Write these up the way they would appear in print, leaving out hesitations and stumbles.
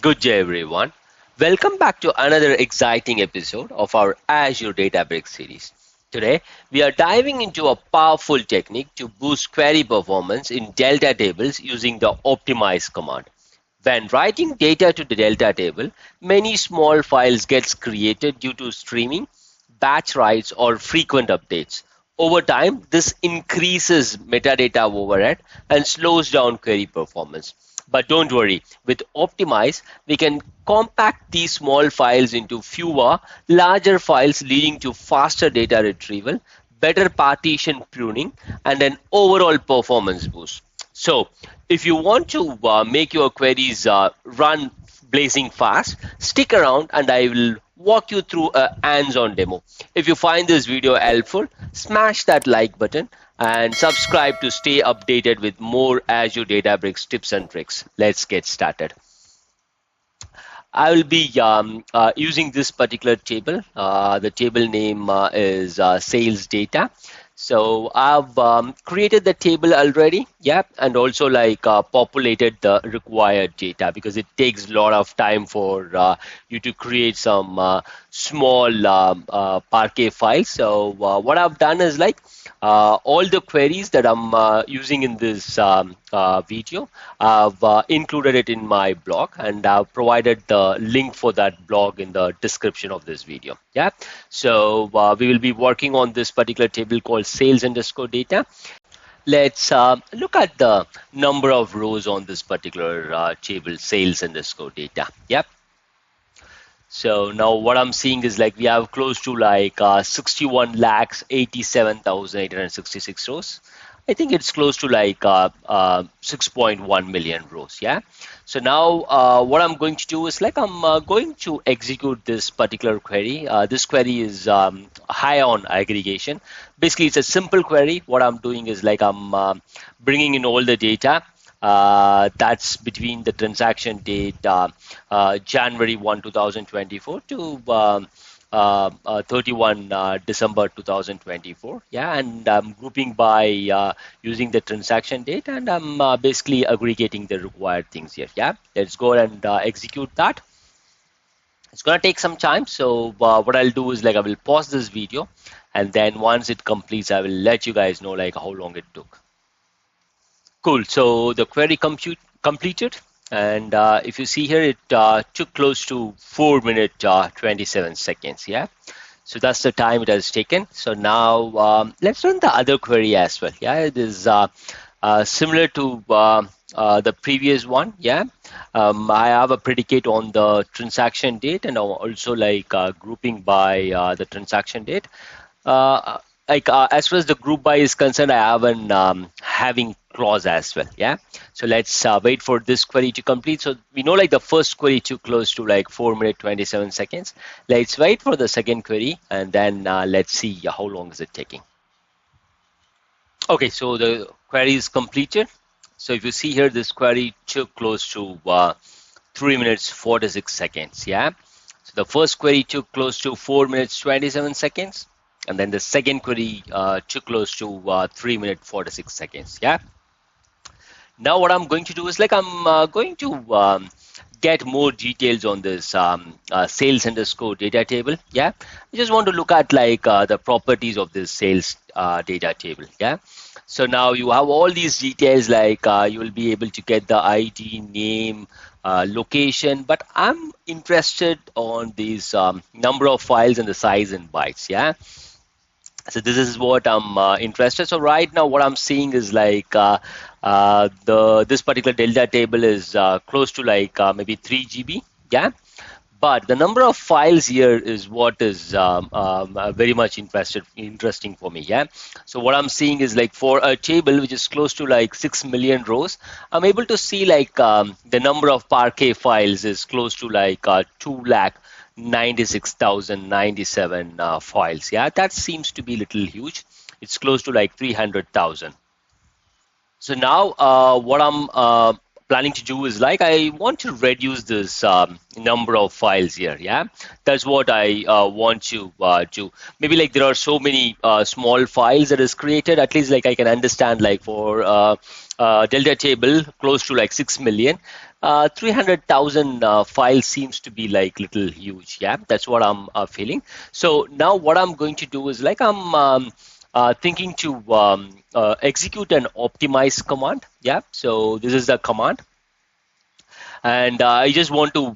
Good day, everyone. Welcome back to another exciting episode of our Azure Databricks series. Today, we are diving into a powerful technique to boost query performance in Delta tables using the optimize command. When writing data to the Delta table, many small files gets created due to streaming, batch writes, or frequent updates. Over time, this increases metadata overhead and slows down query performance. But don't worry, with Optimize, we can compact these small files into fewer, larger files, leading to faster data retrieval, better partition pruning, and an overall performance boost. So, if you want to make your queries run blazing fast, stick around and I will walk you through a hands-on demo. If you find this video helpful, smash that like button and subscribe to stay updated with more Azure Databricks tips and tricks. Let's get started. I will be using this particular table. The table name is sales data. So I've created the table already, yeah, and also like populated the required data because it takes a lot of time for you to create some small Parquet files. So what I've done is like all the queries that I'm using in this video, I've included it in my blog and I've provided the link for that blog in the description of this video. Yeah, so we will be working on this particular table called sales underscore data. Let's look at the number of rows on this particular table, sales underscore data. Yep. So now what I'm seeing is like we have close to like 61 lakhs 87,866 rows. I think it's close to like 6.1 million rows. Yeah. So now what I'm going to do is like I'm going to execute this particular query. This query is high on aggregation. Basically, it's a simple query. What I'm doing is like I'm bringing in all the data. That's between the transaction date January 1, 2024 to 31 December 2024. Yeah, and I'm grouping by using the transaction date, and I'm basically aggregating the required things here. Yeah, let's go and execute that. It's gonna take some time, so what I'll do is like I will pause this video, and then once it completes, I will let you guys know like how long it took. Cool. So the query completed, and if you see here, it took close to 4 minutes 27 seconds. Yeah. So that's the time it has taken. So now let's run the other query as well. Yeah, it is similar to the previous one. Yeah, I have a predicate on the transaction date and also like grouping by the transaction date. As far as the group by is concerned, I have an having clause as well. Yeah. So let's wait for this query to complete. So we know like the first query took close to like 4 minutes 27 seconds. Let's wait for the second query and then let's see how long is it taking. Okay, so the query is completed. So if you see here, this query took close to 3 minutes 46 seconds. Yeah. So the first query took close to 4 minutes 27 seconds. And then the second query took close to 3 minutes 46 seconds. Yeah. Now what I'm going to do is like I'm going to get more details on this sales underscore data table. Yeah. I just want to look at like the properties of this sales data table. Yeah. So now you have all these details like you will be able to get the ID, name, location, but I'm interested on these number of files and the size in bytes. Yeah. So this is what I'm interested. So right now, what I'm seeing is like this particular Delta table is close to like maybe 3 GB. Yeah, but the number of files here is what is very much interesting for me. Yeah. So what I'm seeing is like for a table which is close to like 6 million rows, I'm able to see like the number of Parquet files is close to like 2 lakh 96,097 files. Yeah, that seems to be a little huge. It's close to like 300,000. So now what I'm planning to do is like I want to reduce this number of files here. Yeah, that's what I want to do. Maybe like there are so many small files that is created. At least like I can understand like for Delta table close to like 6 million. 300,000 files seems to be like little huge. Yeah, that's what I'm feeling. So now what I'm going to do is like I'm thinking to execute an optimize command. Yeah, so this is the command. And I just want to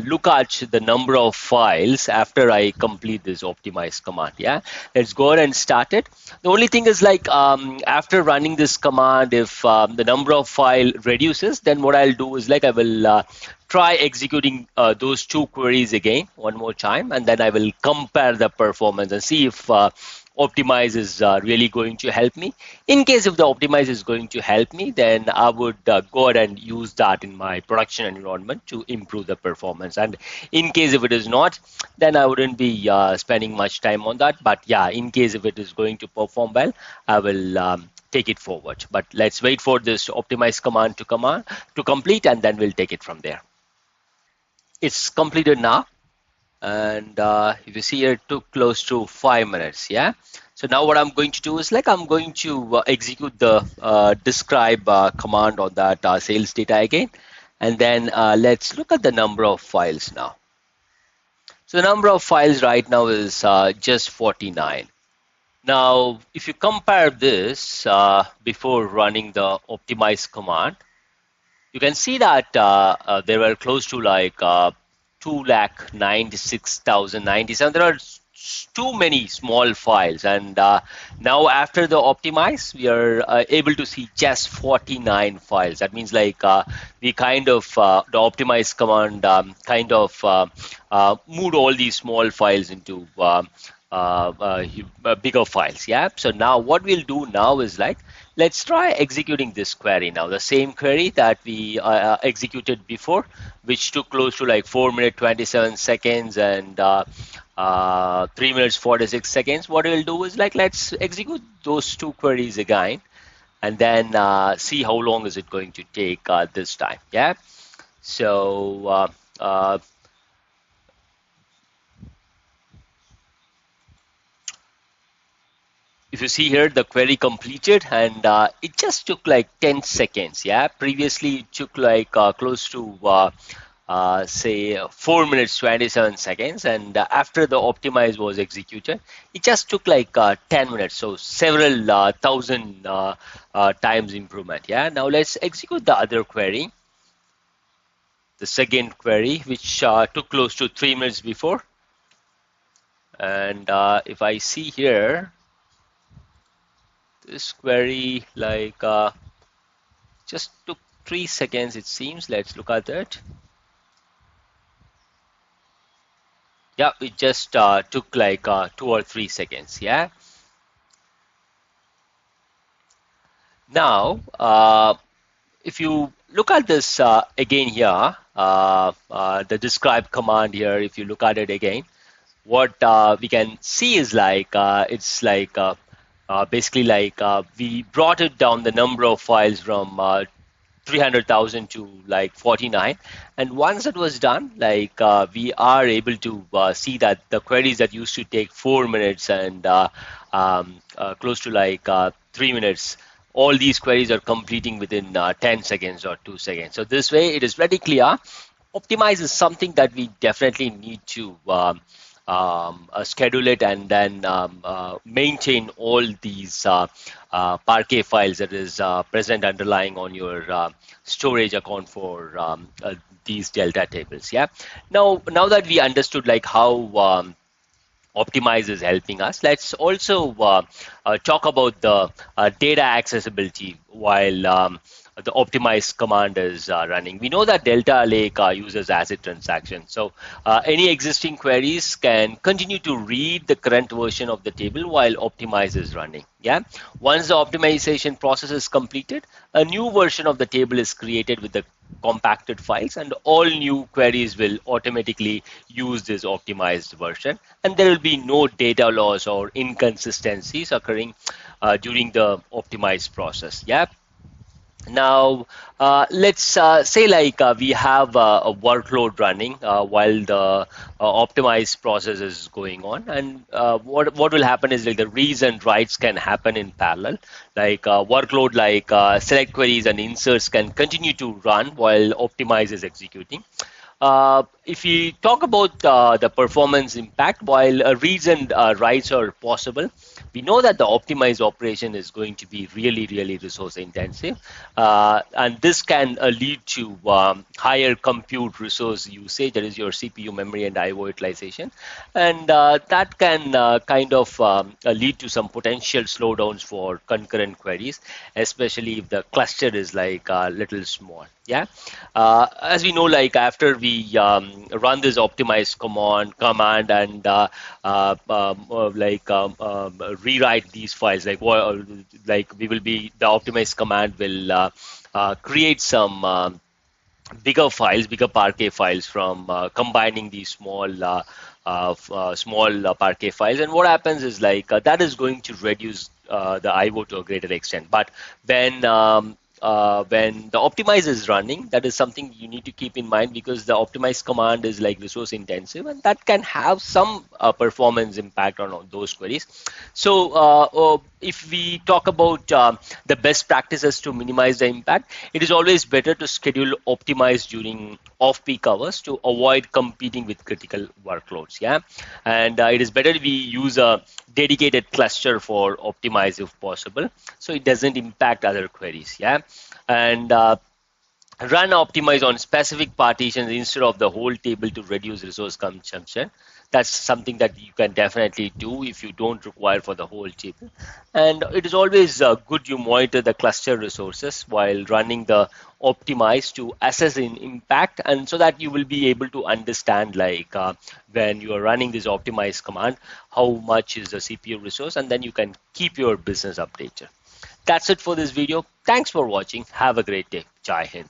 look at the number of files after I complete this optimize command. Yeah, let's go ahead and start it. The only thing is like after running this command, if the number of file reduces, then what I'll do is like I will try executing those two queries again one more time, and then I will compare the performance and see if optimize is really going to help me. In case if the optimize is going to help me, then I would go ahead and use that in my production environment to improve the performance. And in case if it is not, then I wouldn't be spending much time on that. But yeah, in case if it is going to perform well, I will take it forward. But let's wait for this optimize command to complete, and then we'll take it from there. It's completed now. And if you see here, it took close to 5 minutes. Yeah, so now what I'm going to do is like I'm going to execute the describe command on that sales data again, and then let's look at the number of files now. So the number of files right now is just 49. Now if you compare this before running the optimize command, you can see that there were close to like 296,097. There are too many small files, and now after the optimize, we are able to see just 49 files. That means like we kind of the optimize command kind of moved all these small files into bigger files. Yeah. So now what we'll do now is like let's try executing this query now. The same query that we executed before, which took close to like 4 minutes 27 seconds and 3 minutes 46 seconds. What we'll do is like let's execute those two queries again, and then see how long is it going to take this time. Yeah. So if you see here, the query completed, and it just took like 10 seconds. Yeah, previously it took like close to say 4 minutes 27 seconds, and after the optimize was executed, it just took like 10 minutes. So several thousand times improvement. Yeah, now let's execute the other query, the second query, which took close to 3 minutes before. And if I see here, this query like just took 3 seconds, it seems. Let's look at that. Yeah, it just took like 2 or 3 seconds. Yeah. Now, if you look at this again here, the describe command here, if you look at it again, what we can see is like it's like basically like we brought it down the number of files from 300,000 to like 49, and once that was done, like we are able to see that the queries that used to take 4 minutes and close to like 3 minutes, all these queries are completing within 10 seconds or 2 seconds. So this way it is very clear. Optimize is something that we definitely need to schedule it, and then maintain all these Parquet files that is present underlying on your storage account for these Delta tables. Yeah. Now that we understood like how optimize is helping us, let's also talk about the data accessibility while the optimize command is running. We know that Delta Lake uses ACID transactions. So any existing queries can continue to read the current version of the table while optimize is running. Yeah. Once the optimization process is completed, a new version of the table is created with the compacted files, and all new queries will automatically use this optimized version, and there will be no data loss or inconsistencies occurring during the optimized process. Yeah. Now, let's say like we have a workload running while the optimized process is going on, and what will happen is like the reads and writes can happen in parallel. Like workload, like select queries and inserts can continue to run while optimize is executing. If we talk about the performance impact, while reads and writes are possible, we know that the optimized operation is going to be really, really resource intensive. And this can lead to higher compute resource usage, that is your CPU, memory, and IO utilization. And that can kind of lead to some potential slowdowns for concurrent queries, especially if the cluster is like a little small. Yeah, as we know, like after we run this optimize command and rewrite these files, like we will be the optimize command will create some bigger files, bigger Parquet files from combining these small Parquet files. And what happens is like that is going to reduce the IO to a greater extent. But when the optimize is running, that is something you need to keep in mind, because the optimize command is like resource intensive, and that can have some performance impact on those queries. So if we talk about the best practices to minimize the impact, it is always better to schedule optimize during off-peak hours to avoid competing with critical workloads. Yeah, and it is better we use a dedicated cluster for optimize if possible, so it doesn't impact other queries. Yeah, and run optimize on specific partitions instead of the whole table to reduce resource consumption. That's something that you can definitely do if you don't require for the whole table. And it is always good you monitor the cluster resources while running the optimize to assess in impact, and so that you will be able to understand like when you are running this optimize command, how much is the CPU resource, and then you can keep your business updated. That's it for this video. Thanks for watching. Have a great day. Jai Hind.